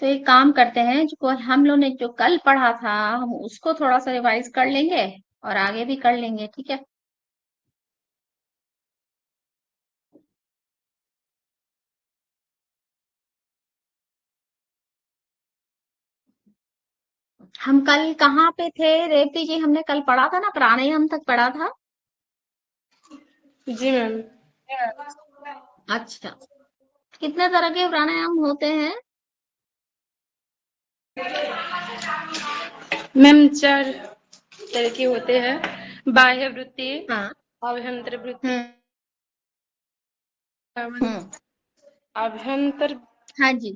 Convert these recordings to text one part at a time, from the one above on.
तो एक काम करते हैं, जो हम लोग ने जो कल पढ़ा था हम उसको थोड़ा सा रिवाइज कर लेंगे और आगे भी कर लेंगे, ठीक है। हम कल कहाँ पे थे रेवती जी? हमने कल पढ़ा था ना, प्राणायाम तक पढ़ा था। जी मैम। अच्छा, कितने तरह के प्राणायाम होते हैं? मैम 4 तरह के होते हैं। बाह्य वृत्ति, हाँ। आभ्यंतर वृत्ति, हम्म। हम्म। आभ्यंतर। हाँ जी,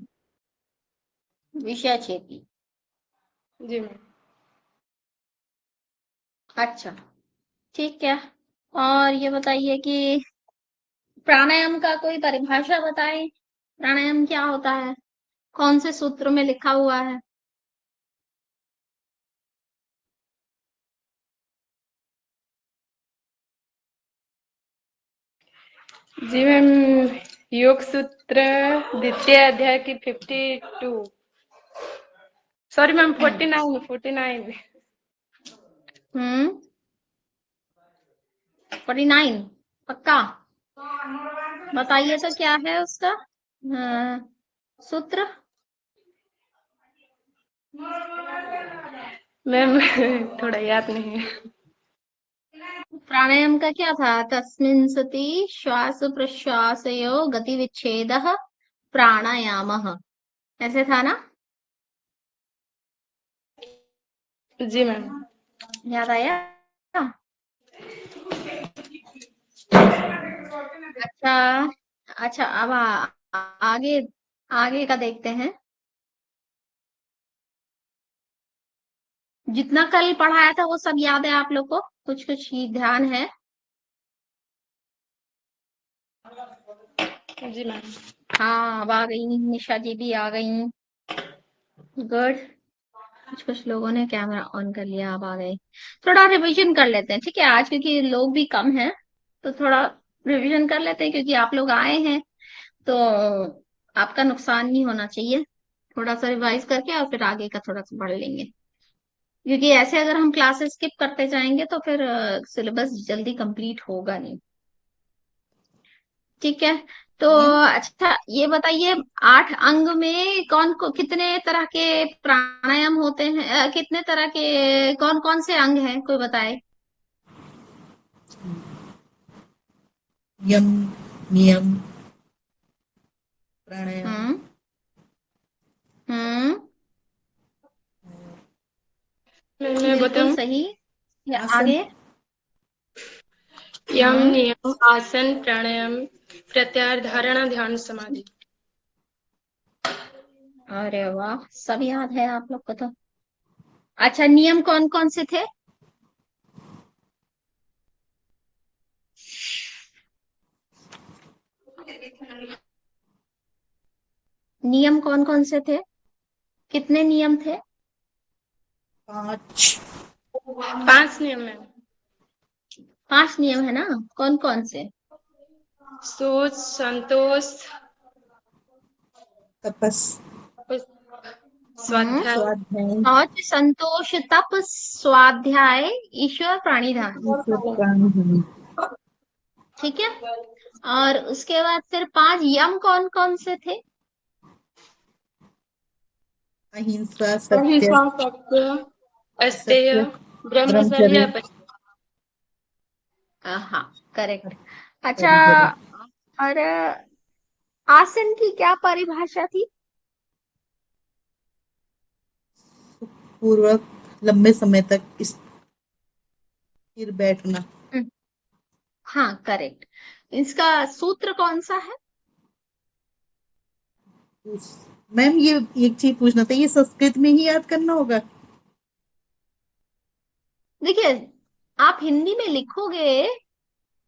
विषय छेदी। जी मैम। अच्छा, ठीक है। और ये बताइए कि प्राणायाम का कोई परिभाषा बताएं। प्राणायाम क्या होता है? कौन से सूत्र में लिखा हुआ है? जी मैम, योग सूत्र द्वितीय अध्याय की 52, सॉरी मैम, हम्म। 49। हम्म। 49 पक्का? बताइए तो क्या है उसका सूत्र? मैम थोड़ा याद नहीं है। प्राणायाम का क्या था? तस्मिन् सति श्वास प्रश्वासयो गति विच्छेद प्राणायाम, ऐसे था ना? जी मैम। याद आया? अच्छा। अच्छा, अब आगे आगे का देखते हैं। जितना कल पढ़ाया था वो सब याद है आप लोग को? कुछ कुछ ही ध्यान है? जी मैम। हाँ, अब आ गई निशा जी भी आ गई। गुड। कुछ कुछ लोगों ने कैमरा ऑन कर लिया, अब आ गए। थोड़ा रिवीजन कर लेते हैं, ठीक है आज, क्योंकि लोग भी कम हैं। तो थोड़ा रिवीजन कर लेते हैं, क्योंकि आप लोग आए हैं तो आपका नुकसान नहीं होना चाहिए। थोड़ा सा रिवाइज करके और फिर आगे का थोड़ा सा पढ़ लेंगे, क्योंकि ऐसे अगर हम क्लासेस स्किप करते जाएंगे तो फिर सिलेबस जल्दी कंप्लीट होगा नहीं। ठीक है। तो मैम अच्छा, ये बताइए 8 अंग में कितने तरह के प्राणायाम होते हैं? कितने तरह के, कौन कौन से अंग हैं, कोई बताए? यम, नियम, प्राणायाम, हम्म। हम्म। मैं बिल्कुल बताऊं? सही। या आसन, आगे? यम, हम्म। नियम, आसन, प्राणायाम, प्रत्याहार, धारणा, ध्यान, समाधि। अरे वाह, सब याद है आप लोग को तो। अच्छा, नियम कौन कौन से थे? नियम कौन कौन से थे? कितने नियम थे? 5, 5 नियम है। 5 नियम है ना? कौन कौन से? सोच, संतोष, तपस, हम्म। स्वाध्याय। स्वाध्याय, शौच, संतोष, तप, स्वाध्याय, ईश्वर, प्राणिधान। ईश्वर प्राणिधान, ठीक है। और उसके बाद फिर 5 यम कौन कौन से थे? अहिंसा, सत्य, अहिंसा, सत्य, अस्तेय, सत्य, ब्रह्मचर्य, ब्रह्मचर्य, हाँ, करेक्ट। अच्छा। परिचर्या। और आसन की क्या परिभाषा थी? पूर्वक लंबे समय तक स्थिर बैठना। हम्म, हाँ, करेक्ट। इसका सूत्र कौन सा है? मैम ये एक चीज पूछना था, ये संस्कृत में ही याद करना होगा? देखिए, आप हिंदी में लिखोगे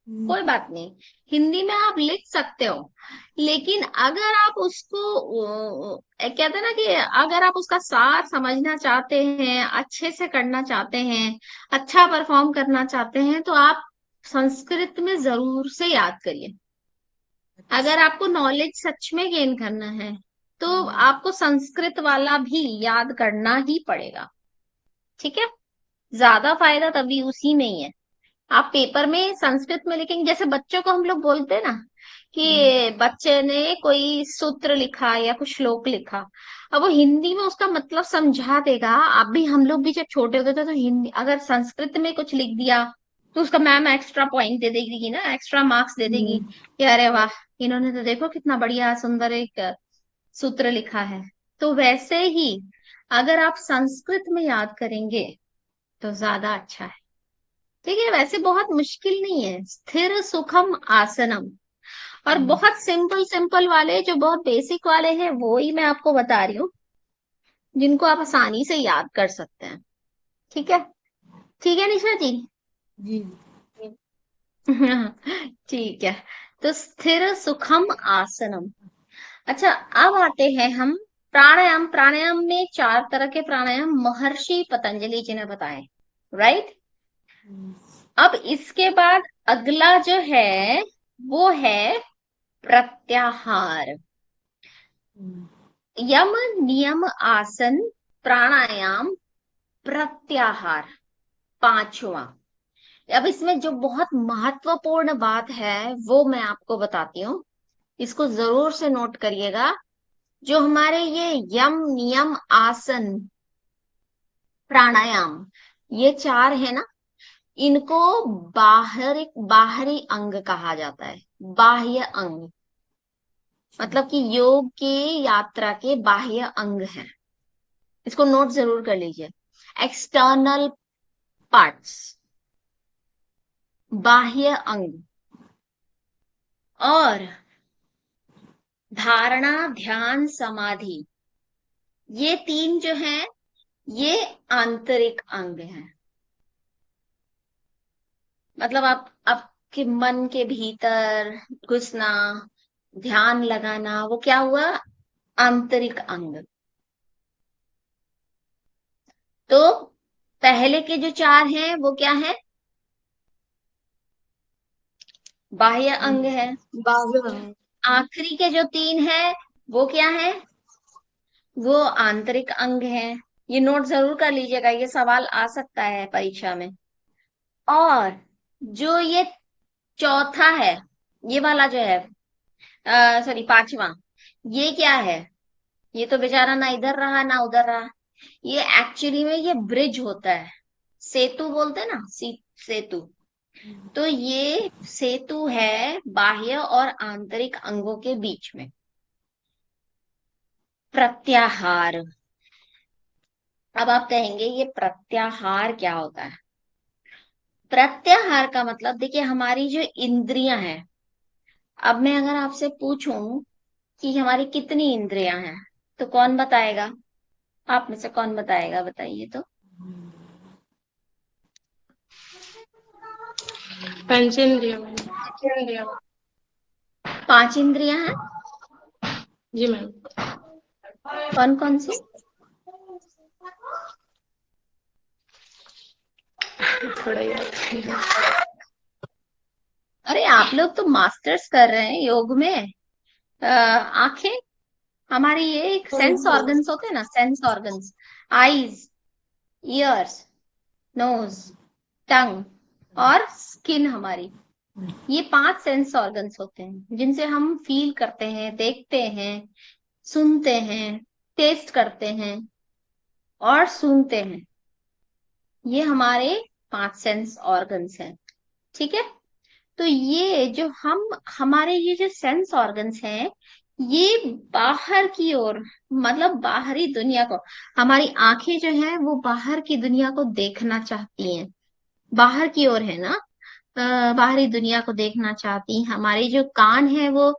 हम्म, कोई बात नहीं, हिंदी में आप लिख सकते हो। लेकिन अगर आप उसको कहते हैं ना कि अगर आप उसका सार समझना चाहते हैं, अच्छे से करना चाहते हैं, अच्छा परफॉर्म करना चाहते हैं, तो आप संस्कृत में जरूर से याद करिए, अगर अच्छा। आपको नॉलेज सच में गेन करना है। तो आपको संस्कृत वाला भी याद करना ही पड़ेगा। ठीक है, ज्यादा फायदा तभी उसी में ही है। आप पेपर में संस्कृत में लिखेंगे, जैसे बच्चों को हम लोग बोलते हैं ना कि बच्चे ने कोई सूत्र लिखा या कुछ श्लोक लिखा, अब वो हिंदी में उसका मतलब समझा देगा। आप भी, हम लोग भी जब छोटे होते थे तो हिंदी, अगर संस्कृत में कुछ लिख दिया तो उसका मैम एक्स्ट्रा पॉइंट दे देगी ना, एक्स्ट्रा मार्क्स दे देगी कि अरे वाह, इन्होंने तो देखो कितना बढ़िया सुंदर एक सूत्र लिखा है। तो वैसे ही अगर आप संस्कृत में याद करेंगे तो ज्यादा अच्छा है। ठीक है, वैसे बहुत मुश्किल नहीं है, स्थिर सुखम आसनम। और बहुत सिंपल सिंपल वाले, जो बहुत बेसिक वाले हैं, वो ही मैं आपको बता रही हूँ, जिनको आप आसानी से याद कर सकते हैं। ठीक है, ठीक है निशा जी। जी। ठीक है, तो स्थिर सुखम आसनम। अच्छा, अब आते हैं हम प्राणायाम। प्राणायाम में चार तरह के प्राणायाम महर्षि पतंजलि जी ने बताए, राइट। अब इसके बाद अगला जो है वो है प्रत्याहार। यम नियम आसन प्राणायाम प्रत्याहार, पांचवा। अब इसमें जो बहुत महत्वपूर्ण बात है वो मैं आपको बताती हूँ, इसको जरूर से नोट करिएगा। जो हमारे ये यम नियम आसन प्राणायाम, ये चार है ना, इनको बाहरी अंग कहा जाता है। बाह्य अंग मतलब कि योग की यात्रा के बाह्य अंग है। इसको नोट जरूर कर लीजिए। एक्सटर्नल पार्ट्स, बाह्य अंग। और धारणा ध्यान समाधि, ये तीन जो हैं ये आंतरिक अंग हैं। मतलब आप आपके मन के भीतर घुसना, ध्यान लगाना, वो क्या हुआ, आंतरिक अंग। तो पहले के जो चार हैं वो क्या है, बाह्य अंग है। बाह्य अंग। आखिरी के जो तीन है वो क्या है, वो आंतरिक अंग है। ये नोट जरूर कर लीजिएगा, ये सवाल आ सकता है परीक्षा में। और जो ये चौथा है, ये वाला जो है, सॉरी पांचवा, ये क्या है, ये तो बेचारा ना इधर रहा ना उधर रहा। ये एक्चुअली में ये ब्रिज होता है, सेतु बोलते हैं ना, सेतु। तो ये सेतु है बाह्य और आंतरिक अंगों के बीच में। प्रत्याहार। अब आप कहेंगे ये प्रत्याहार क्या होता है। प्रत्याहार का मतलब देखिए, हमारी जो इंद्रियां हैं, अब मैं अगर आपसे पूछूं कि हमारी कितनी इंद्रियां हैं, तो कौन बताएगा, आप में से कौन बताएगा, बताइए तो। पंचेंद्रिय मैम। पंचेंद्रिय। पांच इंद्रियां हैं। जी मैम। कौन कौन सी। थोड़ा याद है। अरे आप लोग तो मास्टर्स कर रहे हैं योग में। आंखें, हमारी ये एक सेंस ऑर्गन्स होते हैं ना, sense organs. Eyes, ears, nose, tongue और स्किन, हमारी ये पांच सेंस ऑर्गन्स होते हैं जिनसे हम फील करते हैं, देखते हैं, सुनते हैं, टेस्ट करते हैं और सूंघते हैं। ये हमारे पांच सेंस ऑर्गन्स हैं। ठीक है, तो ये जो हम, हमारे ये जो सेंस ऑर्गन्स हैं, ये बाहर की ओर, मतलब बाहरी दुनिया को, हमारी आंखें जो हैं वो बाहर की दुनिया को देखना चाहती हैं। बाहर की ओर है ना, बाहरी दुनिया को देखना चाहती हैं। हमारे जो कान है वो,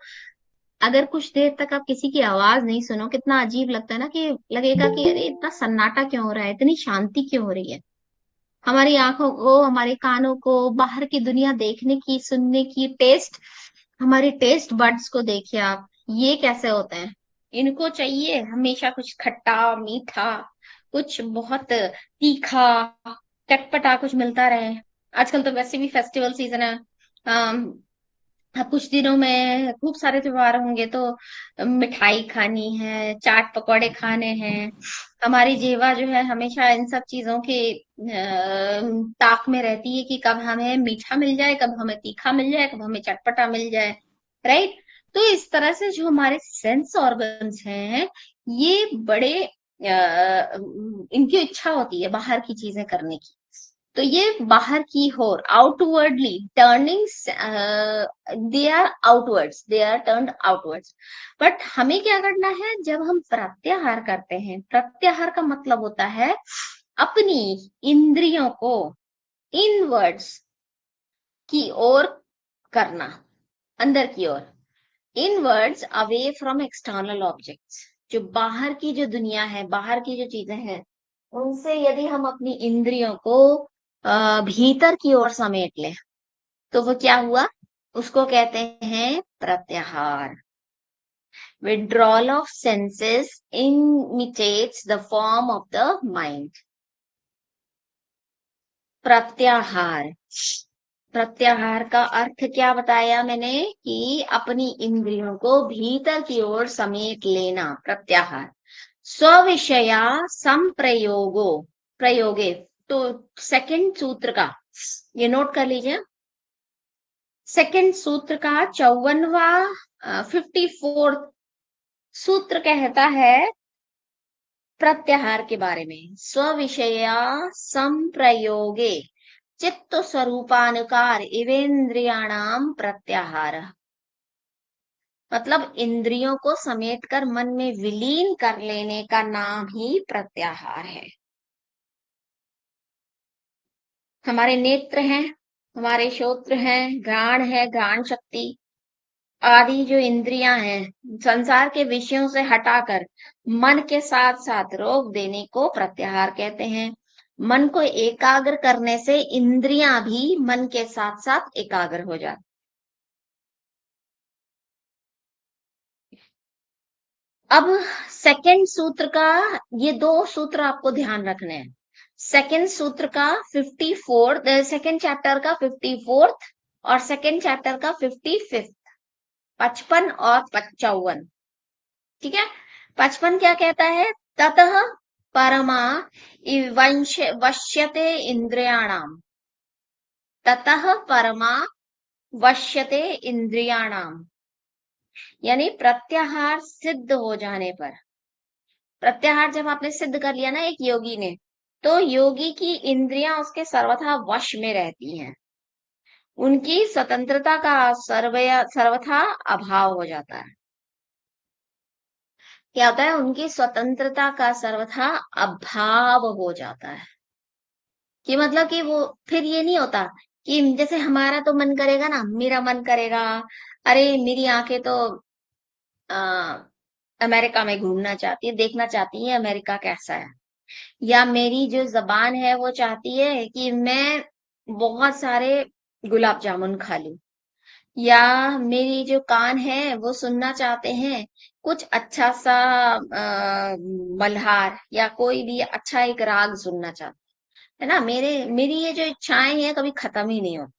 अगर कुछ देर तक आप किसी की आवाज नहीं सुनो, कितना अजीब लगता है ना, कि लगेगा कि अरे इतना सन्नाटा क्यों हो रहा है, इतनी शांति क्यों हो रही है। हमारी आंखों को, हमारे कानों को बाहर की दुनिया देखने की, सुनने की, टेस्ट, हमारे टेस्ट बड्स को देखिए आप, ये कैसे होते हैं। इनको चाहिए हमेशा कुछ खट्टा मीठा, कुछ बहुत तीखा चटपटा कुछ मिलता रहे। आजकल तो वैसे भी फेस्टिवल सीजन है, अब कुछ दिनों में खूब सारे त्योहार होंगे तो मिठाई खानी है, चाट पकौड़े खाने हैं। हमारी जीवा जो है हमेशा इन सब चीजों के ताक में रहती है कि कब हमें मीठा मिल जाए, कब हमें तीखा मिल जाए, कब हमें चटपटा मिल जाए। राइट। तो इस तरह से जो हमारे सेंस ऑर्गन्स हैं, ये बड़े इनकी इच्छा होती है बाहर की चीजें करने की। तो ये बाहर की ओर outwardly turning, they are outwards, they are turned outwards. But हमें क्या करना है जब हम प्रत्याहार करते हैं? प्रत्याहार का मतलब होता है अपनी इंद्रियों को इनवर्ड्स की ओर करना, अंदर की ओर, inwards away from external objects. जो बाहर की जो दुनिया है, बाहर की जो चीजें हैं, उनसे यदि हम अपनी इंद्रियों को भीतर की ओर समेट लें तो वो क्या हुआ? उसको कहते हैं प्रत्याहार। Withdrawal of senses imitates the form of the mind. प्रत्याहार। प्रत्याहार का अर्थ क्या बताया मैंने? कि अपनी इंद्रियों को भीतर की ओर समेट लेना, प्रत्याहार। स्विषया संप्रयोगो, प्रयोगे। तो सेकंड सूत्र का ये नोट कर लीजिए। सेकंड सूत्र का 54वां 54th सूत्र कहता है प्रत्याहार के बारे में। स्विषया संप्रयोगे चित्त स्वरूपानुकार इवेन्द्रियाणाम प्रत्याहार। मतलब इंद्रियों को समेटकर मन में विलीन कर लेने का नाम ही प्रत्याहार है। हमारे नेत्र हैं, हमारे श्रोत्र हैं, घ्राण है, घ्राण शक्ति आदि जो इंद्रियां हैं, संसार के विषयों से हटाकर मन के साथ साथ रोक देने को प्रत्याहार कहते हैं। मन को एकाग्र करने से इंद्रियां भी मन के साथ साथ एकाग्र हो जाती। अब सेकंड सूत्र का, ये दो सूत्र आपको ध्यान रखने हैं। सेकंड सूत्र का 54, सेकंड चैप्टर का 54th और सेकंड चैप्टर का 55th, 55 और 55। ठीक है। 55 क्या कहता है? ततः परमा वश्यते इंद्रियाणाम, ततः परमा वश्यते इंद्रियाणाम। यानी प्रत्याहार सिद्ध हो जाने पर, प्रत्याहार जब आपने सिद्ध कर लिया ना एक योगी ने, तो योगी की इंद्रियां उसके सर्वथा वश में रहती हैं। उनकी स्वतंत्रता का सर्वथा अभाव हो जाता है। क्या होता है? उनकी स्वतंत्रता का सर्वथा अभाव हो जाता है। कि मतलब कि वो फिर ये नहीं होता कि जैसे हमारा तो मन करेगा ना, मेरा मन करेगा, अरे मेरी आंखें तो आ, अमेरिका में घूमना चाहती है, देखना चाहती है अमेरिका कैसा है। या मेरी जो जबान है वो चाहती है कि मैं बहुत सारे गुलाब जामुन खा लूं। या मेरी जो कान है वो सुनना चाहते हैं कुछ अच्छा सा मल्हार या कोई भी अच्छा एक राग सुनना चाहते है ना। मेरी ये जो इच्छाएं हैं कभी खत्म ही नहीं होती।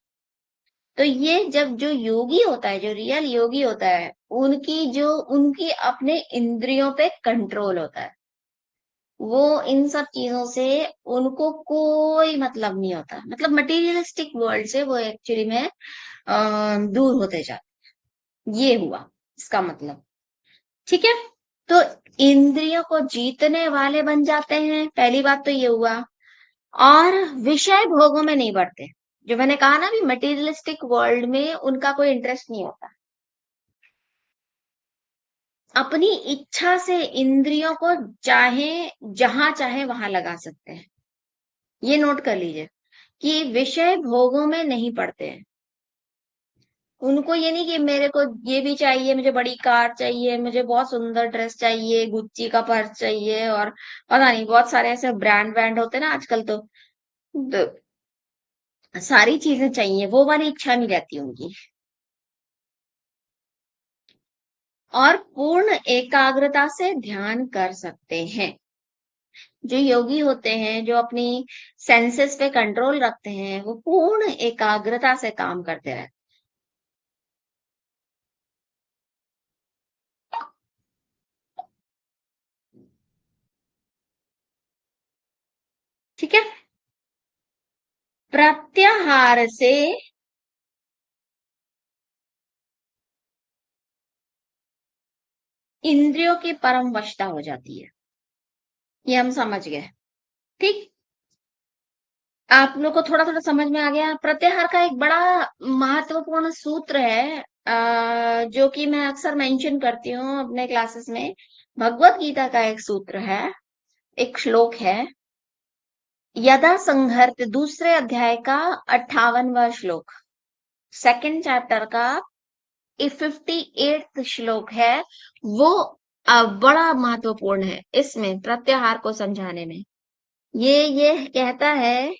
तो ये जब जो योगी होता है, जो रियल योगी होता है, उनकी अपने इंद्रियों पे कंट्रोल होता है। वो इन सब चीजों से उनको कोई मतलब नहीं होता। मतलब मटेरियलिस्टिक वर्ल्ड से वो एक्चुअली में दूर होते जाते। ये हुआ इसका मतलब। ठीक है। तो इंद्रियों को जीतने वाले बन जाते हैं, पहली बात तो ये हुआ। और विषय भोगों में नहीं बढ़ते। जो मैंने कहा ना भी मटेरियलिस्टिक वर्ल्ड में उनका कोई इंटरेस्ट नहीं होता। अपनी इच्छा से इंद्रियों को चाहे जहां चाहे वहां लगा सकते हैं। ये नोट कर लीजिए कि विषय भोगों में नहीं पड़ते हैं। उनको ये नहीं कि मेरे को ये भी चाहिए, मुझे बड़ी कार चाहिए, मुझे बहुत सुंदर ड्रेस चाहिए, गुच्ची का पर्स चाहिए, और पता नहीं बहुत सारे ऐसे ब्रांड ब्रांड होते हैं ना आजकल तो सारी चीजें चाहिए, वो वाली इच्छा नहीं रहती उनकी। और पूर्ण एकाग्रता से ध्यान कर सकते हैं। जो योगी होते हैं, जो अपनी सेंसेस पे कंट्रोल रखते हैं, वो पूर्ण एकाग्रता से काम करते रहते हैं। प्रत्याहार से इंद्रियों की परम वशता हो जाती है। ये हम समझ गए। ठीक, आप लोग को थोड़ा थोड़ा समझ में आ गया। प्रत्याहार का एक बड़ा महत्वपूर्ण सूत्र है, जो कि मैं अक्सर मेंशन करती हूँ अपने क्लासेस में। भगवत गीता का एक सूत्र है, एक श्लोक है, यदा संहर्त, दूसरे अध्याय का 58वां श्लोक, सेकंड चैप्टर का 58th श्लोक है। वो बड़ा महत्वपूर्ण है इसमें प्रत्याहार को समझाने में। ये कहता है,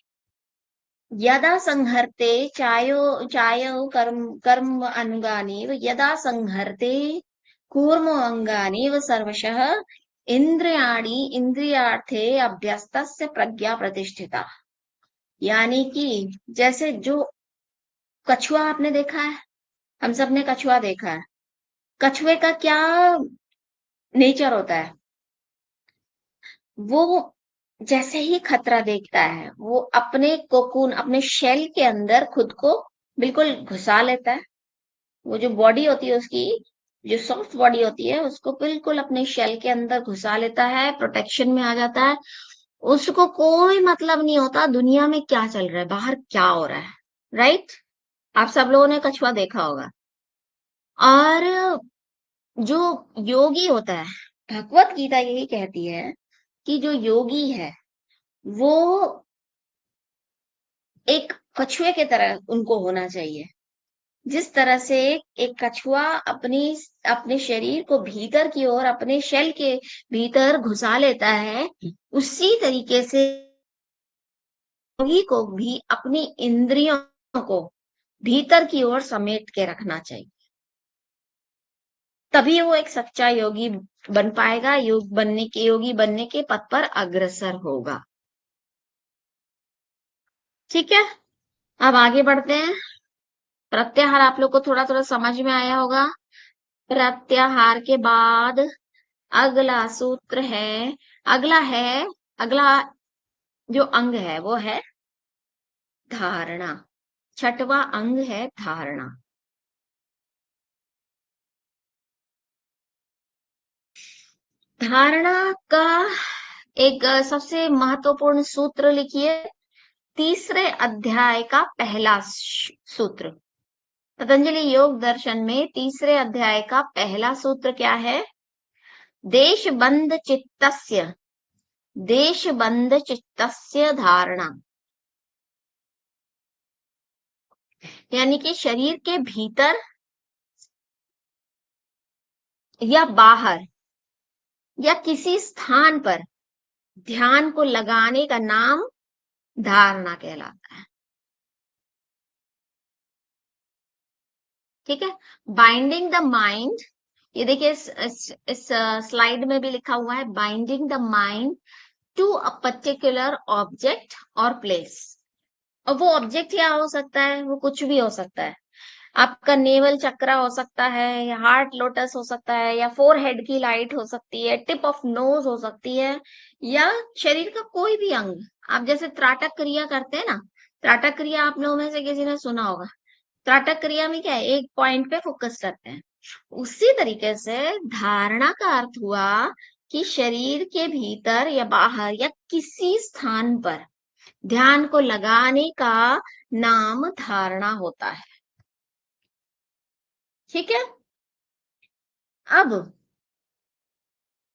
यदा संहर्ते चायो चायो कर्म अंगानि यदा संहर्ते कूर्मो अंगानि सर्वशः इंद्रियाणि इंद्रियार्थे अभ्यस्तस्य प्रज्ञा प्रतिष्ठिता। यानी कि जैसे जो कछुआ आपने देखा है, हम सब ने कछुआ देखा है। कछुए का क्या नेचर होता है? वो जैसे ही खतरा देखता है, वो अपने कोकून, अपने शेल के अंदर खुद को बिल्कुल घुसा लेता है। वो जो बॉडी होती है उसकी, जो सॉफ्ट बॉडी होती है, उसको बिल्कुल अपने शेल के अंदर घुसा लेता है, प्रोटेक्शन में आ जाता है। उसको कोई मतलब नहीं होता दुनिया में क्या चल रहा है, बाहर क्या हो रहा है। राइट? आप सब लोगों ने कछुआ देखा होगा। और जो योगी होता है, भगवत गीता यही कहती है कि जो योगी है वो एक कछुए की तरह उनको होना चाहिए। जिस तरह से एक कछुआ अपने शरीर को भीतर की ओर अपने शेल के भीतर घुसा लेता है, उसी तरीके से योगी को भी अपनी इंद्रियों को भीतर की ओर समेट के रखना चाहिए। तभी वो एक सच्चा योगी बन पाएगा, योगी बनने के पथ पर अग्रसर होगा। ठीक है, अब आगे बढ़ते हैं। प्रत्याहार आप लोग को थोड़ा थोड़ा समझ में आया होगा। प्रत्याहार के बाद अगला सूत्र है, अगला जो अंग है वो है धारणा। छठवां अंग है धारणा। धारणा का एक सबसे महत्वपूर्ण सूत्र लिखिए, तीसरे अध्याय का पहला सूत्र। पतंजलि योग दर्शन में तीसरे अध्याय का पहला सूत्र क्या है? देशबंध चित्तस्य धारणा। यानी कि शरीर के भीतर या बाहर या किसी स्थान पर ध्यान को लगाने का नाम धारणा कहलाता है। ठीक है, बाइंडिंग द माइंड, ये देखिए इस स्लाइड में भी लिखा हुआ है, binding the mind to a particular object और प्लेस। और वो ऑब्जेक्ट क्या हो सकता है? वो कुछ भी हो सकता है। आपका नेवल चक्रा हो सकता है, या हार्ट लोटस हो सकता है, या फोरहेड की लाइट हो सकती है, टिप ऑफ नोज हो सकती है, या शरीर का कोई भी अंग। आप जैसे त्राटक क्रिया करते हैं ना, त्राटक क्रिया आप लोगों में से किसी ने सुना होगा। त्राटक क्रिया में क्या है? एक पॉइंट पे फोकस करते हैं। उसी तरीके से धारणा का अर्थ हुआ कि शरीर के भीतर या बाहर या किसी स्थान पर ध्यान को लगाने का नाम धारणा होता है। ठीक है, अब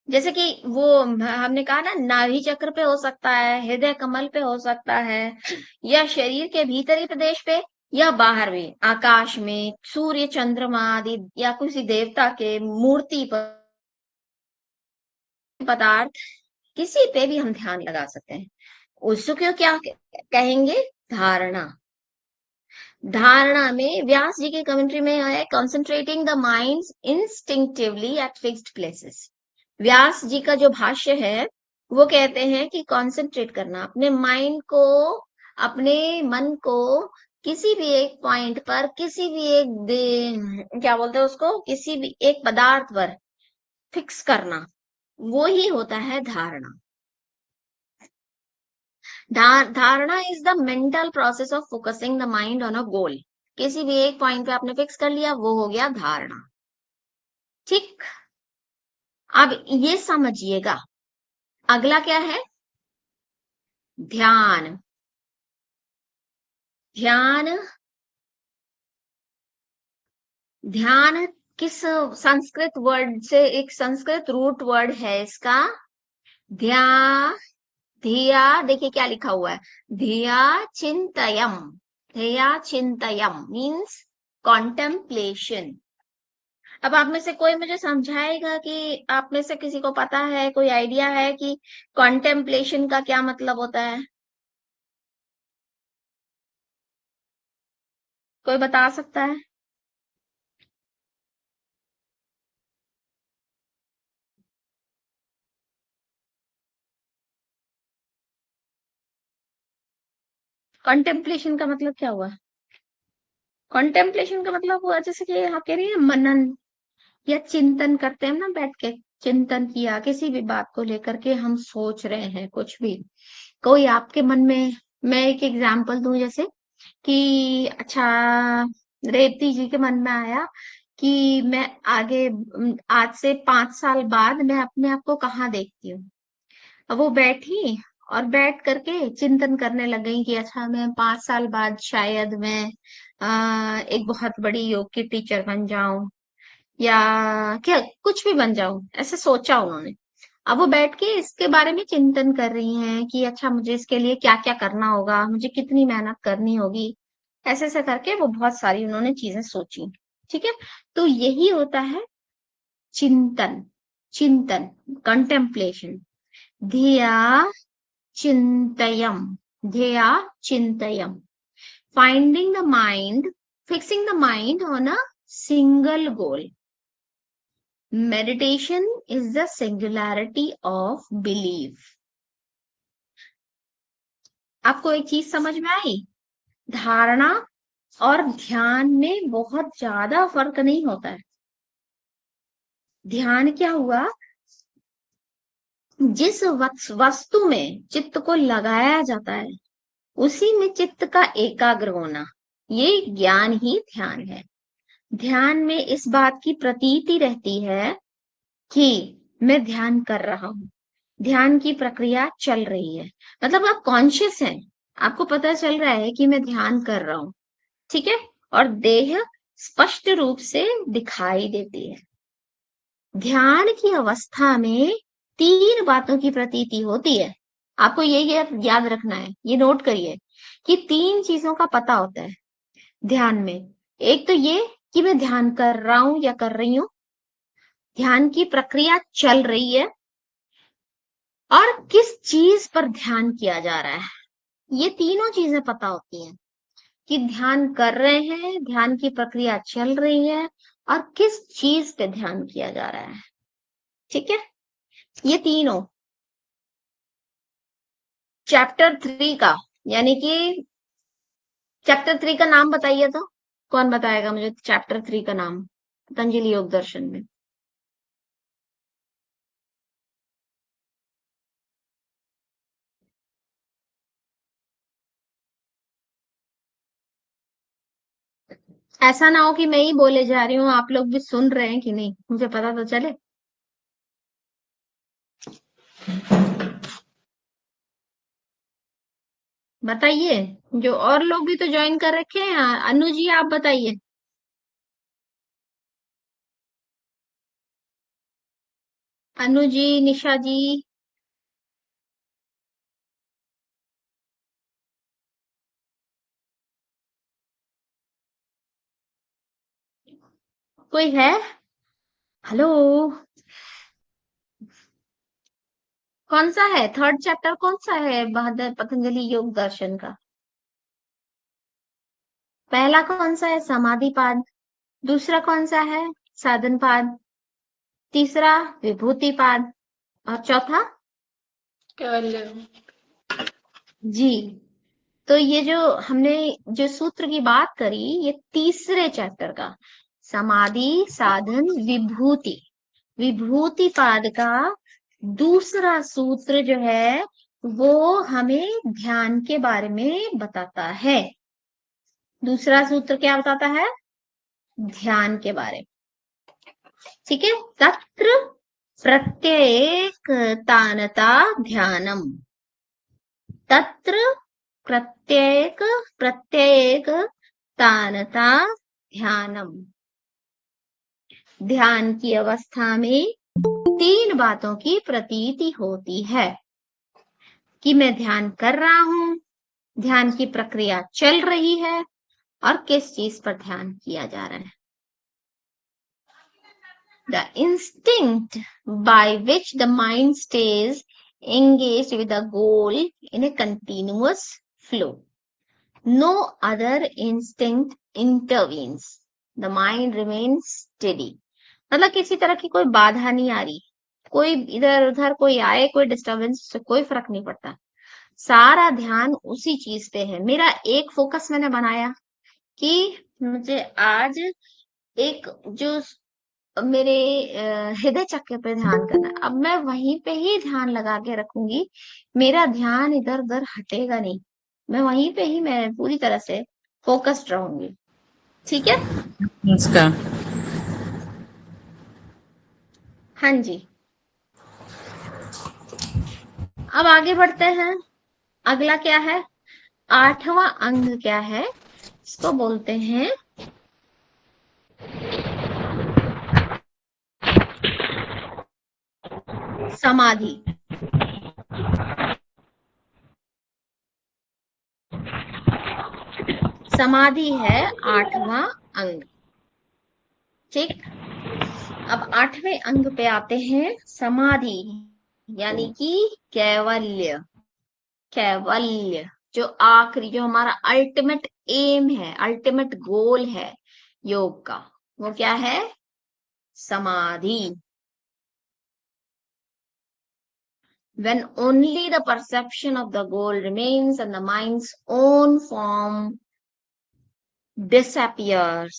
जैसे कि वो हमने कहा ना, नाभि चक्र पे हो सकता है, हृदय कमल पे हो सकता है, या शरीर के भीतरी प्रदेश पे, या बाहर में आकाश में सूर्य चंद्रमा आदि, या किसी देवता के मूर्ति पर, पदार्थ, किसी पे भी हम ध्यान लगा सकते हैं। उसको क्या कहेंगे? धारणा। धारणा में व्यास जी की कमेंट्री में है, concentrating the mind instinctively at fixed places. Vyas ji का जो भाष्य है वो कहते हैं कि कॉन्सेंट्रेट करना, अपने माइंड को, अपने मन को किसी भी एक पॉइंट पर, किसी भी एक क्या बोलते हैं उसको, किसी भी एक पदार्थ पर फिक्स करना, वो ही होता है धारणा। धारणा is the mental process of focusing the mind on a goal. किसी भी एक पॉइंट पे आपने फिक्स कर लिया, वो हो गया धारणा। ठीक, अब ये समझिएगा, अगला क्या है? ध्यान। ध्यान, ध्यान किस संस्कृत वर्ड से, एक संस्कृत रूट वर्ड है इसका, ध्या। धिया, देखिए क्या लिखा हुआ है, धिया चिंतयम। धिया चिंतयम मीन्स कॉन्टेम्पलेशन। अब आप में से कोई मुझे समझाएगा कि आप में से किसी को पता है, कोई आइडिया है कि कॉन्टेम्पलेशन का क्या मतलब होता है? कोई बता सकता है? कॉन्टेम्पलेशन का मतलब क्या हुआ? कॉन्टेम्पलेशन का मतलब हुआ जैसे कि आप कह रही है मनन या चिंतन करते हैं ना, बैठ के चिंतन किया, किसी भी बात को लेकर के हम सोच रहे हैं कुछ भी, कोई आपके मन में, मैं एक एग्जांपल दूं जैसे कि अच्छा, रेवती जी के मन में आया कि मैं आगे आज से 5 साल बाद मैं अपने आप को कहाँ देखती हूँ। अब वो बैठी और बैठ करके चिंतन करने लग गई कि अच्छा मैं 5 साल बाद शायद मैं एक बहुत बड़ी योग की टीचर बन जाऊं, या क्या कुछ भी बन जाऊं, ऐसे सोचा उन्होंने। अब वो बैठ के इसके बारे में चिंतन कर रही हैं कि अच्छा मुझे इसके लिए क्या क्या करना होगा, मुझे कितनी मेहनत करनी होगी, ऐसे ऐसे करके वो बहुत सारी उन्होंने चीजें सोची। ठीक है, तो यही होता है चिंतन। चिंतन, कंटेम्पलेशन। धिया चिंतयम। धिया चिंतयम, finding the mind, fixing the mind on a single goal. Meditation is the singularity of belief. आपको एक चीज समझ में आई? धारणा और ध्यान में बहुत ज्यादा फर्क नहीं होता है। ध्यान क्या हुआ, जिस वस्तु में चित्त को लगाया जाता है उसी में चित्त का एकाग्र होना, ये ज्ञान ही ध्यान है। ध्यान में इस बात की प्रतीति रहती है कि मैं ध्यान कर रहा हूं, ध्यान की प्रक्रिया चल रही है, मतलब आप कॉन्शियस हैं, आपको पता चल रहा है कि मैं ध्यान कर रहा हूं। ठीक है, और देह स्पष्ट रूप से दिखाई देती है। ध्यान की अवस्था में 3 बातों की प्रतीति होती है। आपको ये याद रखना है, ये नोट करिए कि 3 चीजों का पता होता है ध्यान में। एक तो ये कि मैं ध्यान कर रहा हूं या कर रही हूं, ध्यान की प्रक्रिया चल रही है, और किस चीज पर ध्यान किया जा रहा है। ये तीनों चीजें पता होती हैं कि ध्यान कर रहे हैं, ध्यान की प्रक्रिया चल रही है, और किस चीज पे ध्यान किया जा रहा है। ठीक है, ये तीनों चैप्टर 3 का, यानी कि चैप्टर 3 का नाम बताइए तो, कौन बताएगा मुझे चैप्टर 3 का नाम पतंजलि योग दर्शन में? ऐसा ना हो कि मैं ही बोले जा रही हूँ, आप लोग भी सुन रहे हैं कि नहीं, मुझे पता तो चले। बताइए, जो और लोग भी तो ज्वाइन कर रखे हैं। अनु जी आप बताइए। अनु जी, निशा जी, कोई है? हेलो, कौन सा है 3rd चैप्टर, कौन सा है बहादुर पतंजलि योग दर्शन का? पहला कौन सा है? समाधि पाद। दूसरा कौन सा है? साधन पाद। तीसरा विभूति पाद। और चौथा? केवल जी। तो ये जो हमने जो सूत्र की बात करी, ये तीसरे चैप्टर का समाधि साधन विभूति, विभूति पाद का दूसरा सूत्र जो है वो हमें ध्यान के बारे में बताता है। दूसरा सूत्र क्या बताता है? ध्यान के बारे में। ठीक है, तत्र प्रत्येक तानता ध्यानम। तत्र प्रत्येक प्रत्येक तानता ध्यानम। ध्यान की अवस्था में 3 बातों की प्रतीति होती है कि मैं ध्यान कर रहा हूं, ध्यान की प्रक्रिया चल रही है, और किस चीज पर ध्यान किया जा रहा है। The instinct by which the mind stays engaged with the goal in a continuous flow. No other instinct intervenes. The mind remains steady. मतलब किसी तरह की कोई बाधा नहीं आ रही, कोई इधर उधर कोई आए, कोई डिस्टरबेंस से कोई फर्क नहीं पड़ता। सारा ध्यान उसी चीज पे है। मेरा एक फोकस मैंने बनाया कि मुझे आज एक जो मेरे हृदय चक्र पे ध्यान करना है, अब मैं वहीं पे ही ध्यान लगा के रखूंगी। मेरा ध्यान इधर उधर हटेगा नहीं, मैं वहीं पे ही मैं पूरी तरह से फोकस्ड रहूंगी। ठीक है, उसका हाँ जी। अब आगे बढ़ते हैं। अगला क्या है? 8वां अंग क्या है? इसको बोलते हैं समाधि। समाधि है 8वां अंग। ठीक, अब 8वें अंग पे आते हैं, समाधि यानी कि कैवल्य। कैवल्य जो आखिरी, जो हमारा अल्टीमेट एम है, अल्टीमेट गोल है योग का, वो क्या है? समाधि। When only the perception of the goal remains and the mind's own form disappears,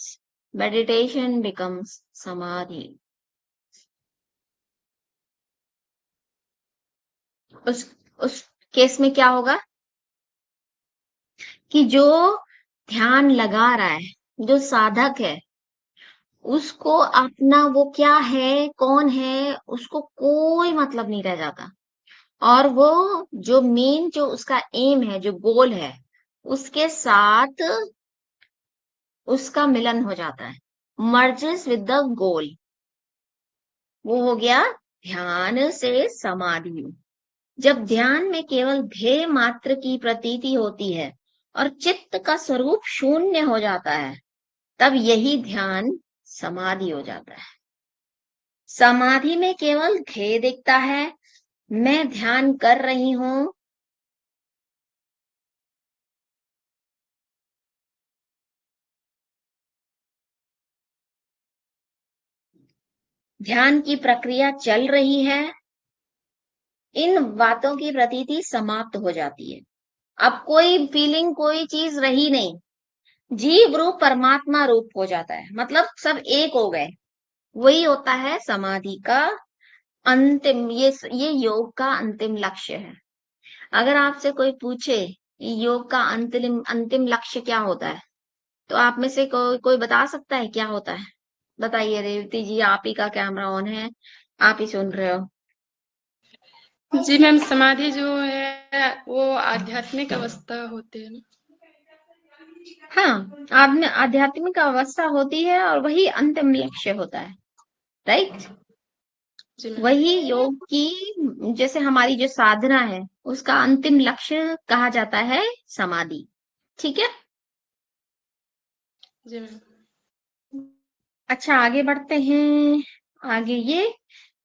meditation becomes samadhi. उस केस में क्या होगा कि जो ध्यान लगा रहा है, जो साधक है, उसको अपना वो क्या है, कौन है, उसको कोई मतलब नहीं रह जाता। और वो जो मेन, जो उसका एम है, जो गोल है, उसके साथ उसका मिलन हो जाता है, मर्जेस विद द गोल। वो हो गया ध्यान से समाधि। जब ध्यान में केवल ध्येय मात्र की प्रतीति होती है और चित्त का स्वरूप शून्य हो जाता है, तब यही ध्यान समाधि हो जाता है। समाधि में केवल ध्येय दिखता है, मैं ध्यान कर रही हूं, ध्यान की प्रक्रिया चल रही है, इन बातों की प्रतीति समाप्त हो जाती है। अब कोई फीलिंग, कोई चीज रही नहीं, जीव रूप परमात्मा रूप हो जाता है, मतलब सब एक हो गए। वही होता है समाधि का अंतिम, ये योग का अंतिम लक्ष्य है। अगर आपसे कोई पूछे योग का अंतिम अंतिम लक्ष्य क्या होता है, तो आप में से कोई बता सकता है क्या होता है? बताइए रेवती जी, आप ही का कैमरा ऑन है, आप ही सुन रहे हो। जी मैम, समाधि जो है वो आध्यात्मिक अवस्था होती है ना। हाँ, आध्यात्मिक अवस्था होती है और वही अंतिम लक्ष्य होता है, राइट। जी मैम। वही योग की, जैसे हमारी जो साधना है, उसका अंतिम लक्ष्य कहा जाता है समाधि। ठीक है, जी मैम। अच्छा आगे बढ़ते हैं। आगे ये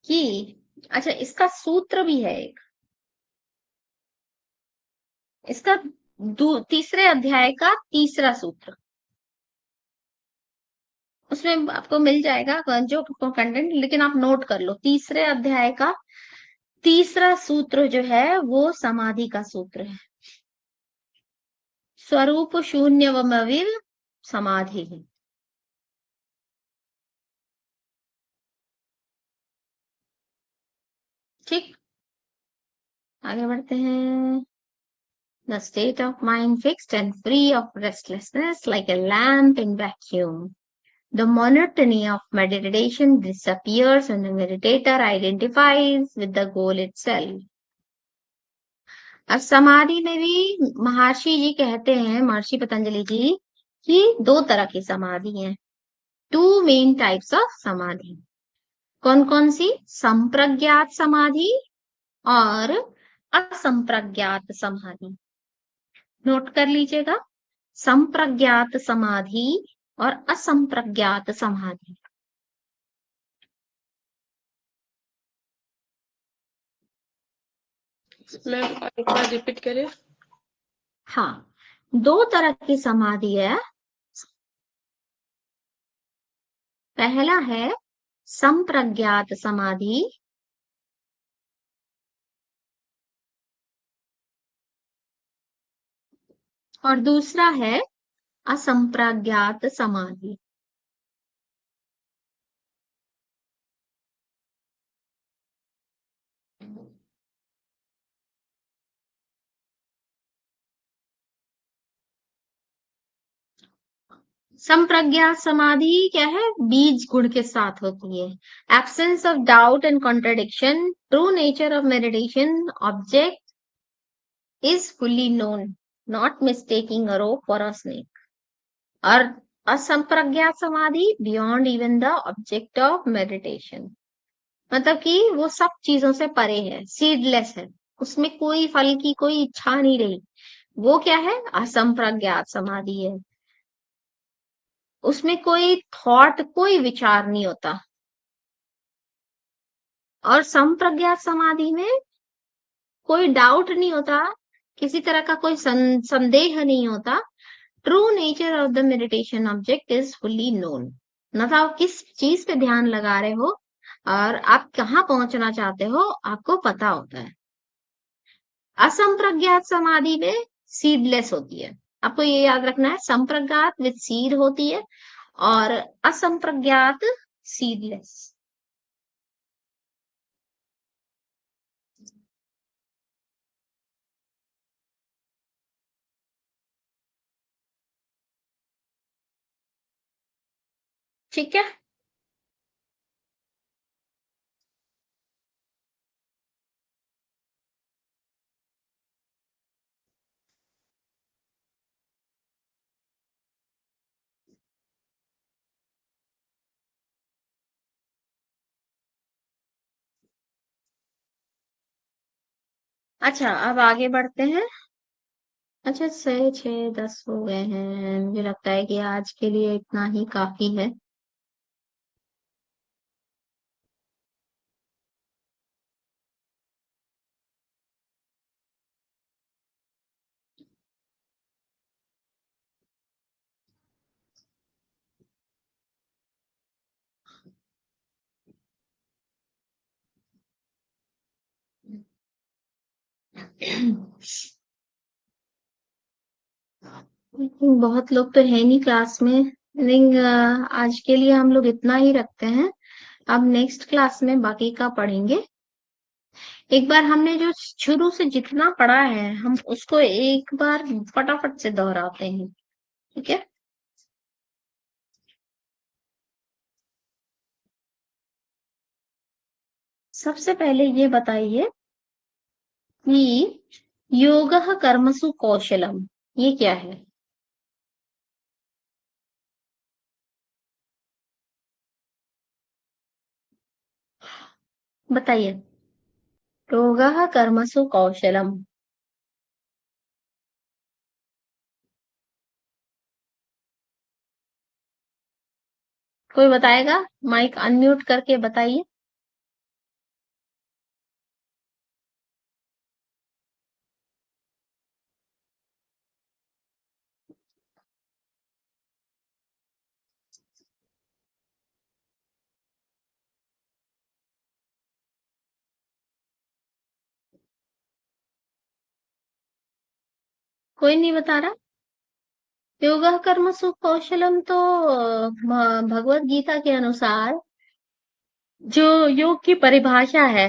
कि अच्छा, इसका सूत्र भी है एक, इसका तीसरे अध्याय का तीसरा सूत्र, उसमें आपको मिल जाएगा जो कंटेंट, लेकिन आप नोट कर लो। तीसरे अध्याय का तीसरा सूत्र जो है वो समाधि का सूत्र है। स्वरूप शून्यवमविर समाधि। ठीक, आगे बढ़ते हैं। The state of mind fixed and free of restlessness like a lamp in vacuum. The monotony of meditation disappears and the meditator identifies with the goal itself. अब समाधि में भी महर्षि जी कहते हैं, महर्षि पतंजलि जी, कि दो तरह की समाधि है। टू मेन टाइप्स ऑफ समाधि। कौन कौन सी? संप्रज्ञात समाधि और असंप्रज्ञात समाधि। नोट कर लीजिएगा, संप्रज्ञात समाधि और असंप्रज्ञात समाधि। मैम एक बार रिपीट करिए। हाँ, दो तरह की समाधि है। पहला है संप्रज्ञात समाधि और दूसरा है असंप्रज्ञात समाधि। संप्रज्ञात समाधि क्या है? बीज गुण के साथ होती है। Absence of doubt and contradiction, true nature of meditation, object is fully known, not mistaking a rope for a snake. और असंप्रज्ञात समाधि, beyond even the object of meditation, मतलब कि वो सब चीजों से परे है, सीडलेस है, उसमें कोई फल की कोई इच्छा नहीं रही। वो क्या है? असंप्रज्ञात समाधि है। उसमें कोई थॉट, कोई विचार नहीं होता। और संप्रज्ञात समाधि में कोई डाउट नहीं होता, किसी तरह का कोई संदेह नहीं होता। True nature of the meditation object is fully known, मतलब आप किस चीज पे ध्यान लगा रहे हो और आप कहाँ पहुंचना चाहते हो आपको पता होता है। असंप्रज्ञात समाधि में सीडलेस होती है। आपको ये याद रखना है, संप्रज्ञात विद सीड होती है और असंप्रज्ञात सीडलेस। ठीक है। अच्छा, अब आगे बढ़ते हैं। अच्छा, 6, 6, 10 हो गए हैं। मुझे लगता है कि आज के लिए इतना ही काफी है। बहुत लोग तो है नहीं क्लास में। लेकिन आज के लिए हम लोग इतना ही रखते हैं। अब नेक्स्ट क्लास में बाकी का पढ़ेंगे। एक बार हमने जो शुरू से जितना पढ़ा है हम उसको एक बार फटाफट से दोहराते हैं। ठीक है। सबसे पहले ये बताइए कि योगः कर्मसु कौशलम ये क्या है? बताइए। योगः कर्मसु कौशलम। कोई बताएगा? माइक अनम्यूट करके बताइए। कोई नहीं बता रहा। योगः कर्मसु कौशलम तो भगवत गीता के अनुसार जो योग की परिभाषा है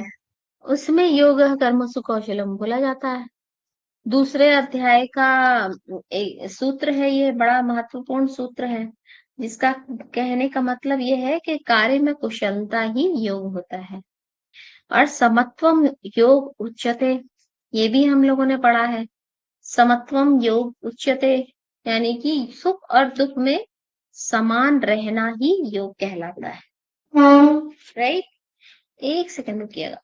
उसमें योग कर्मसु कौशलम बोला जाता है। दूसरे अध्याय का एक सूत्र है, ये बड़ा महत्वपूर्ण सूत्र है, जिसका कहने का मतलब ये है कि कार्य में कुशलता ही योग होता है। और समत्वम योग उच्यते, ये भी हम लोगों ने पढ़ा है। समत्वम योग उच्यते यानी कि सुख और दुख में समान रहना ही योग कहलाता है। राइट, एक सेकंड रुकिएगा।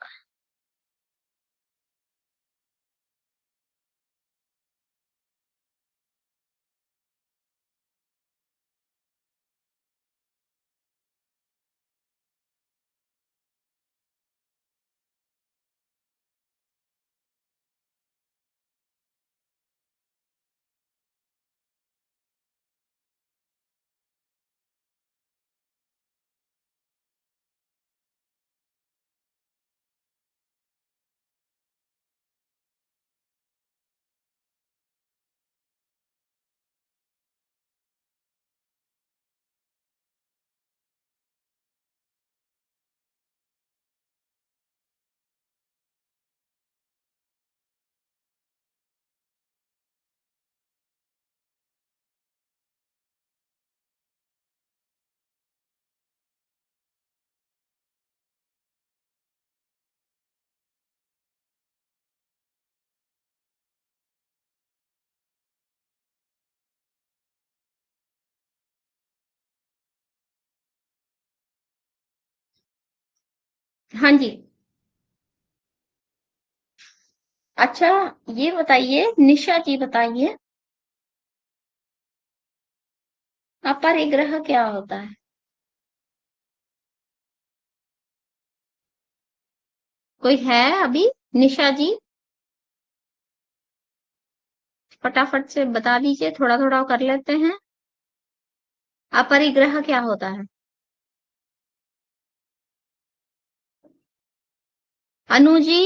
हाँ जी। अच्छा, ये बताइए निशा जी, बताइए अपरिग्रह क्या होता है? कोई है अभी? निशा जी, फटाफट से बता दीजिए, थोड़ा थोड़ा कर लेते हैं। अपरिग्रह क्या होता है? अनु जी,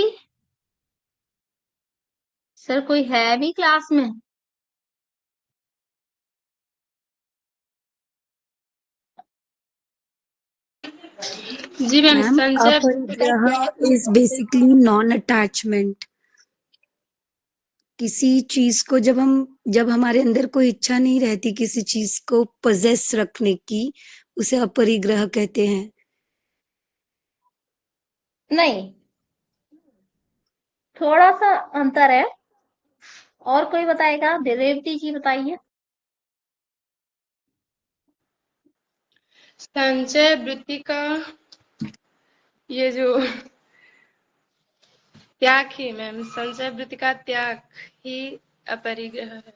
सर कोई है अभी क्लास में? जी मैम, मैम संचय अपरिग्रह इज बेसिकली नॉन अटैचमेंट। किसी चीज को जब हमारे अंदर कोई इच्छा नहीं रहती किसी चीज को पजेस रखने की, उसे अपरिग्रह कहते हैं। नहीं, थोड़ा सा अंतर है। और कोई बताएगा? रेवती जी बताइए। संचय वृत्ति का ये जो त्याग ही मैम, संचय वृत्ति का त्याग ही अपरिग्रह है।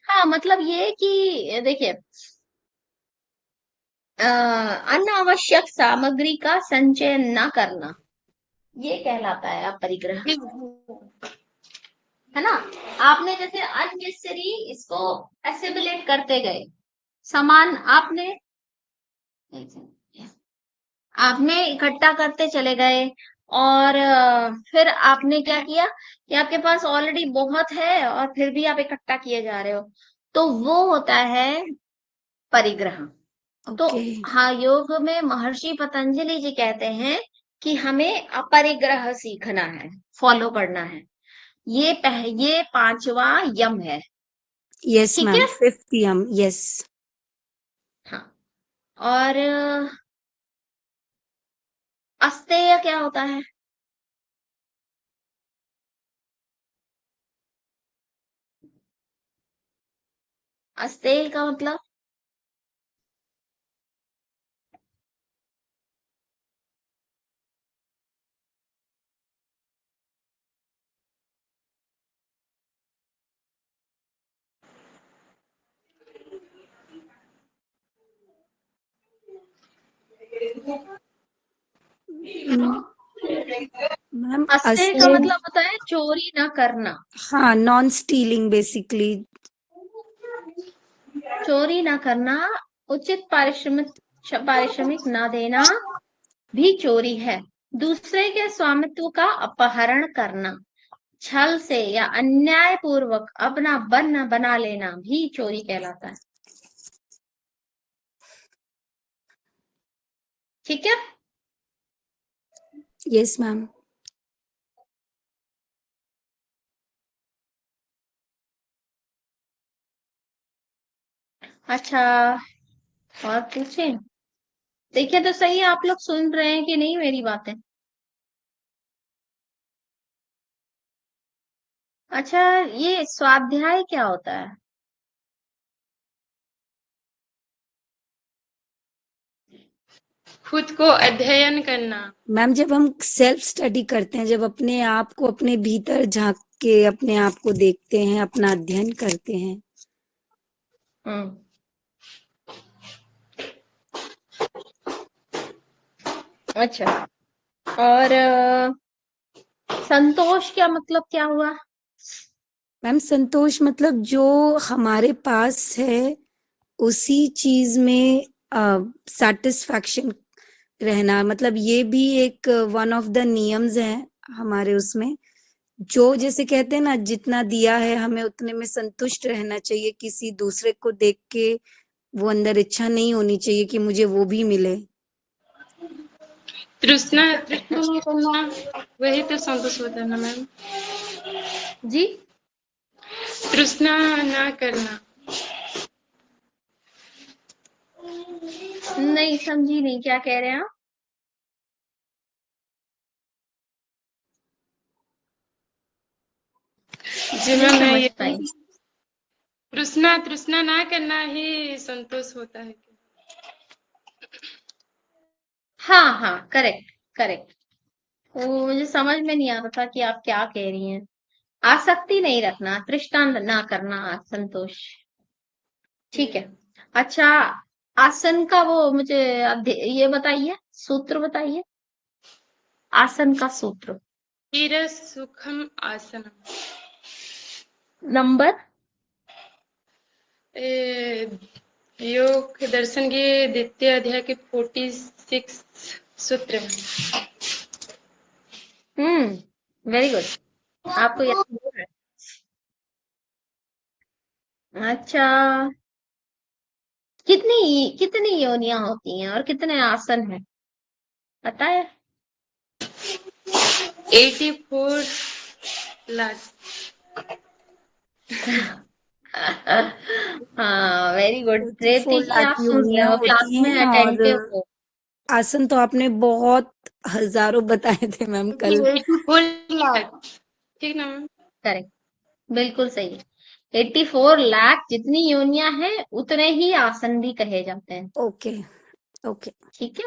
हाँ, मतलब ये कि देखिए, अनावश्यक सामग्री का संचय न करना, ये कहलाता है अपरिग्रह, है ना। आपने जैसे अननेसेसरी इसको एसिमुलेट करते गए, सामान आपने इकट्ठा करते चले गए, और फिर आपने क्या किया कि आपके पास ऑलरेडी बहुत है और फिर भी आप इकट्ठा किए जा रहे हो, तो वो होता है परिग्रह। तो ओके। हाँ, योग में महर्षि पतंजलि जी कहते हैं कि हमें अपरिग्रह सीखना है, फॉलो करना है। ये पांचवा यम है। यस ठीक मैम, है। फिफ्थ यम, यस। हाँ, और अस्तेय क्या होता है? अस्तेय का मतलब मैम अस्तेय का अस्तेय, मतलब होता है चोरी ना करना। हाँ, नॉन स्टीलिंग बेसिकली। चोरी ना करना, उचित पारिश्रमिक ना देना भी चोरी है। दूसरे के स्वामित्व का अपहरण करना, छल से या अन्याय पूर्वक अपना बना लेना भी चोरी कहलाता है। ठीक है। Yes ma'am. अच्छा, और पूछें? देखिए तो सही, आप लोग सुन रहे हैं कि नहीं मेरी बातें? अच्छा, ये स्वाध्याय क्या होता है? खुद को अध्ययन करना। मैम जब हम सेल्फ स्टडी करते हैं, जब अपने आप को अपने भीतर झांक के अपने आप को देखते हैं, अपना अध्ययन करते हैं। हम्म। अच्छा, और संतोष क्या मतलब क्या हुआ? मैम संतोष मतलब जो हमारे पास है उसी चीज में सेटिस्फैक्शन रहना, मतलब ये भी एक वन ऑफ द नियम्स है हमारे उसमें। जो जैसे कहते हैं ना, जितना दिया है हमें उतने में संतुष्ट रहना चाहिए। किसी दूसरे को देख के वो अंदर इच्छा नहीं होनी चाहिए कि मुझे वो भी मिले। तृष्णा तृष्णा नहीं करना, वही तो संतोष होता है ना मैम। जी, तृष्णा ना करना। नहीं समझी, नहीं, क्या कह रहे हैं आप? जी नहीं मैम, मैं समझ ये पाई। तृष्णा तृष्णा ना करना ही संतोष होता है। हाँ हाँ, करेक्ट करेक्ट। वो मुझे समझ में नहीं आ रहा था कि आप क्या कह रही हैं। आसक्ति नहीं रखना, तृष्णा ना करना, संतोष। ठीक है। अच्छा, आसन का वो मुझे ये बताइए, सूत्र बताइए, आसन का सूत्र। स्थिर सुखम आसनम। नंबर? योग दर्शन के द्वितीय अध्याय के 46 सूत्र में। वेरी गुड, आपको याद हो रहा है। अच्छा, कितनी कितनी योनियां होती हैं और कितने आसन हैं, पता है? 84 लाख। हाँ, वेरी गुड, प्रेती 84 जी, लाख आप सुन रहे योनियां हो, क्लास होती में हैं। अटेंटिव और हो। आसन तो आपने बहुत हजारों बताए थे मैम कल। 84 लाख, ठीक ना मैम? करेक्ट, बिल्कुल सही। 84 लाख जितनी योनियां हैं उतने ही आसन भी कहे जाते हैं। Okay okay. ठीक है,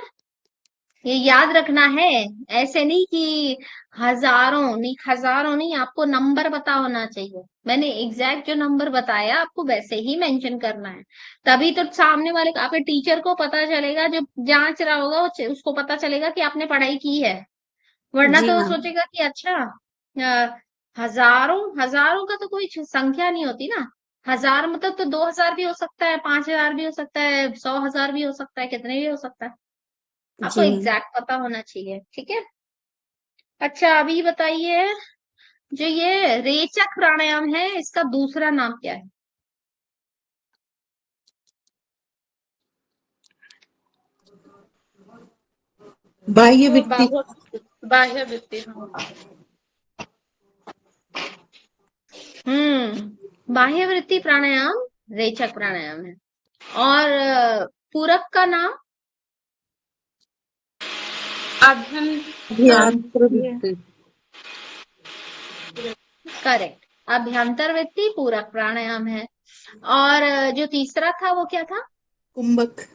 ये याद रखना है। ऐसे नहीं कि हजारों नहीं, हजारों नहीं, आपको नंबर पता होना चाहिए। मैंने एग्जैक्ट जो नंबर बताया आपको वैसे ही मेंशन करना है। तभी तो सामने वाले आपके टीचर को पता चलेगा, जो जांच रहा होगा उसको पता चलेगा कि आपने पढ़ाई की है। वरना जी तो वो मैम। सोचेगा कि अच्छा, हजारों हजारों का तो कोई संख्या नहीं होती ना। हजार मतलब तो 2000 भी हो सकता है, 5000 भी हो सकता है, 100,000 भी हो सकता है, कितने भी हो सकता है। आपको जी मैम। एग्जैक्ट पता होना चाहिए, ठीक है। अच्छा, अभी बताइए, जो ये रेचक प्राणायाम है इसका दूसरा नाम क्या है? बाह्य वो वृत्ति। बाह्य वृत्ति, हाँ। बाह्य वृत्ति प्राणायाम रेचक प्राणायाम है। और पूरक का नाम? अभ्यांतर ये वृत्ति। करेक्ट, अभ्यंतर वृत्ति पूरक प्राणायाम है। और जो तीसरा था वो क्या था? कुंभक।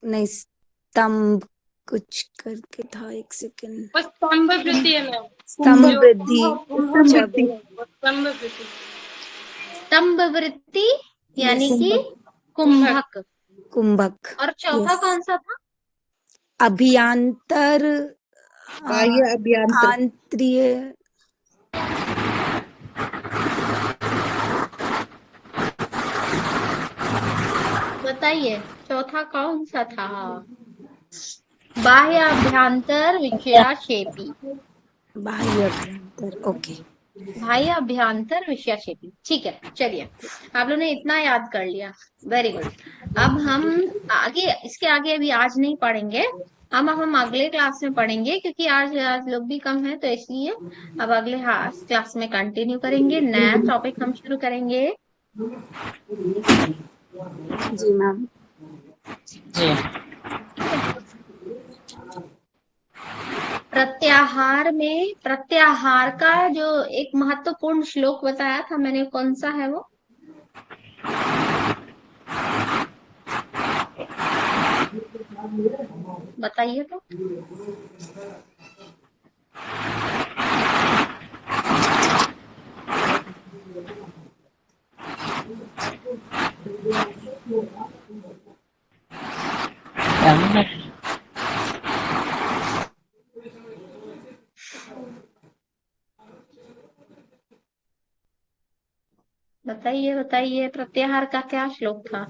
नहीं, स्तंभ कुछ करके था, एक सेकंड। वो स्तंभ वृत्ति है मैम। कुंभक, स्तंभ जो वृद्धि। कुंभ स्तंभ वृत्ति वृत्ति। है, वो स्तंभ वृत्ति। स्तंभ वृत्ति यस। यानी कि कुंभक। कुंभक। कुंभक। कुंभक। और चौथा यस। कौन सा था? अभियांतर बाह्य अभ्यांतर। आंतरीय। बताइए, चौथा कौन सा था? बाह्य अभ्यंतर विषयाक्षेपी। बाह्य अभ्यंतर। ओके। बाह्य अभ्यंतर विषयाक्षेपी, ठीक है। चलिए, आप लोगों ने इतना याद कर लिया, वेरी गुड। अब हम आगे, इसके आगे अभी आज नहीं पढ़ेंगे। अब हम अगले क्लास में पढ़ेंगे, क्योंकि आज आज लोग भी कम है तो इसलिए अब अगले क्लास में कंटिन्यू करेंगे, नया टॉपिक हम शुरू करेंगे। जी मैम। जी प्रत्याहार में प्रत्याहार का जो एक महत्वपूर्ण श्लोक बताया था मैंने, कौन सा है वो? बताइए तो। बताइए बताइए, प्रत्याहार का क्या श्लोक था?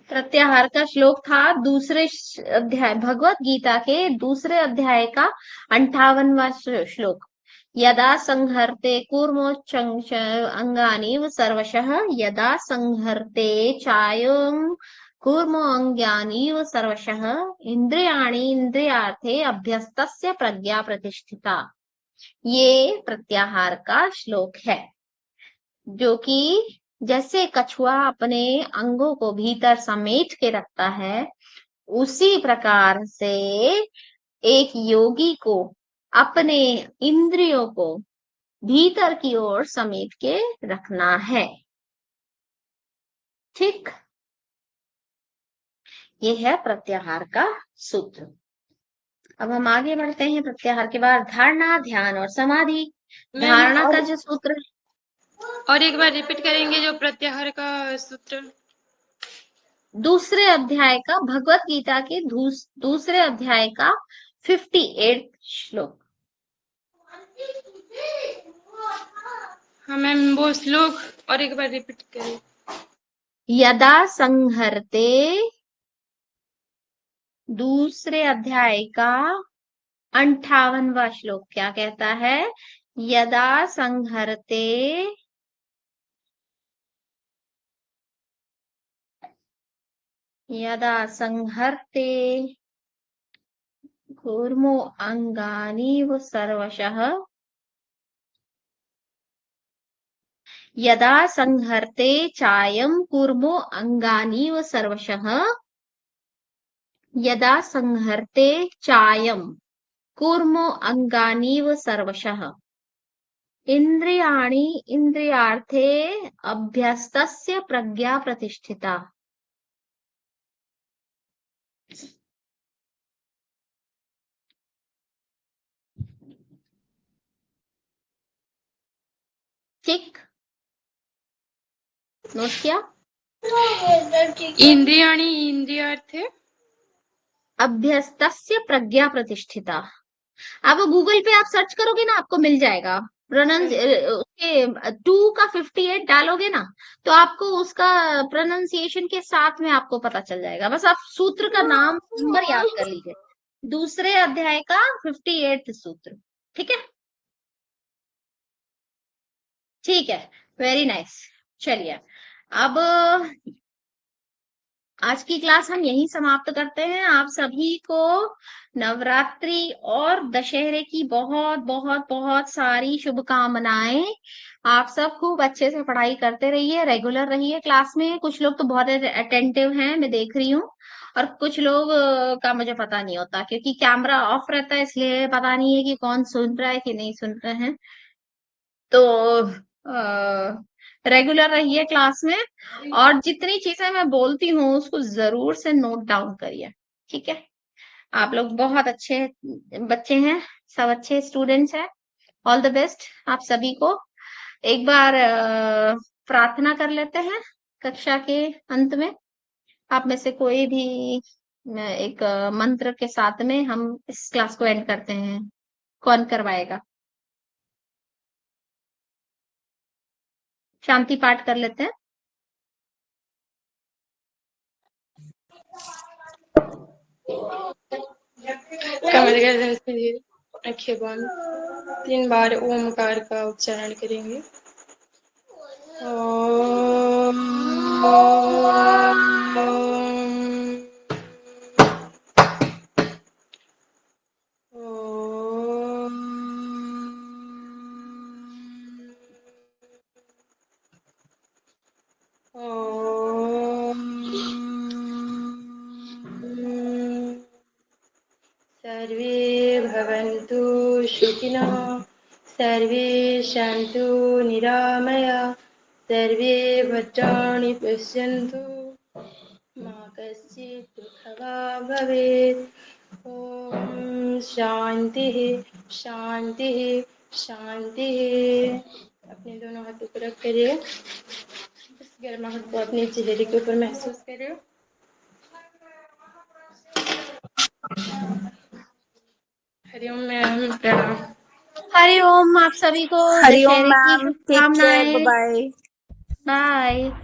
प्रत्याहार का श्लोक था दूसरे अध्याय, भगवत गीता के दूसरे अध्याय का 58वां श्लोक। यदा संहर्ते कूर्मोच्च अंगानि सर्वशः, यदा संहर्ते चायं कूर्मो अंगानि सर्वशः, इंद्रियाणि इंद्रियार्थे अभ्यस्तस्य प्रज्ञा प्रतिष्ठिता। ये प्रत्याहार का श्लोक है, जो कि जैसे कछुआ अपने अंगों को भीतर समेट के रखता है, उसी प्रकार से एक योगी को अपने इंद्रियों को भीतर की ओर समेट के रखना है। ठीक, ये है प्रत्याहार का सूत्र। अब हम आगे बढ़ते हैं। प्रत्याहार के बाद धारणा, ध्यान और समाधि। मैम धारणा का जो सूत्र है, और एक बार रिपीट करेंगे जो प्रत्याहार का सूत्र? दूसरे अध्याय का, भगवत गीता के दूसरे अध्याय का 58 श्लोक। हाँ मैम, वो श्लोक और एक बार रिपीट करें। यदा संहरते, दूसरे अध्याय का 58वां श्लोक क्या कहता है? यदा संहरते यदा संहरते कूर्मो अंगानि सर्वशः, यदा संहरते चायं कूर्मो अंगानि सर्वशः, यदा संहरते चायं कूर्मो अंगानि सर्वशः, इंद्रियाणि इंद्रियार्थे अभ्यस्तस्य प्रज्ञा प्रतिष्ठिता। ठीक, नोट किया? इंद्रियाणि इंद्रियार्थे अभ्यस्तस्य प्रज्ञा प्रतिष्ठिता। अब गूगल पे आप सर्च करोगे ना, आपको मिल जाएगा। उसके 2 का 58 डालोगे ना, तो आपको उसका प्रोनाउंसिएशन के साथ में आपको पता चल जाएगा। बस आप सूत्र का नाम, नंबर याद कर लीजिए। दूसरे अध्याय का 58 सूत्र। ठीक है, ठीक है, वेरी नाइस। चलिए, अब आज की क्लास हम यहीं समाप्त करते हैं। आप सभी को नवरात्रि और दशहरे की बहुत बहुत बहुत सारी शुभकामनाएं। आप सब खूब अच्छे से पढ़ाई करते रहिए, रेगुलर रहिए क्लास में। कुछ लोग तो बहुत अटेंटिव हैं, मैं देख रही हूँ, और कुछ लोग का मुझे पता नहीं होता, क्योंकि कैमरा ऑफ रहता है, इसलिए पता नहीं है कि कौन सुन रहा है कि नहीं सुन रहे हैं। तो रेगुलर रहिए क्लास में, और जितनी चीजें मैं बोलती हूँ उसको जरूर से नोट डाउन करिए। ठीक है, आप लोग बहुत अच्छे बच्चे हैं, सब अच्छे स्टूडेंट्स हैं। ऑल द बेस्ट आप सभी को। एक बार प्रार्थना कर लेते हैं कक्षा के अंत में। आप में से कोई भी एक मंत्र के साथ में हम इस क्लास को एंड करते हैं। कौन करवाएगा? शांति पाठ कर लेते हैं। कमर गर्दन से धीरे, आंखें बंद, 3 बार ओमकार का उच्चारण करेंगे। ओम। ओम। ओम। सर्वे भवन्तु सुखिनः, सर्वे सन्तु निरामया, सर्वे भद्राणि पश्यन्तु, मा कश्चित् दुःखभाग् भवेत्। ॐ शान्तिः शान्तिः शान्तिः। अपने दोनों हाथों को रख करिए, इस गर्माहट को अपने चेहरे के ऊपर महसूस करिए। हरिओम मैम, प्रणाम। हरिओम, आप सभी को हरिओम दशहरे की मैम, टेक केयर, शुभकामनाएं। Bye bye. बाय।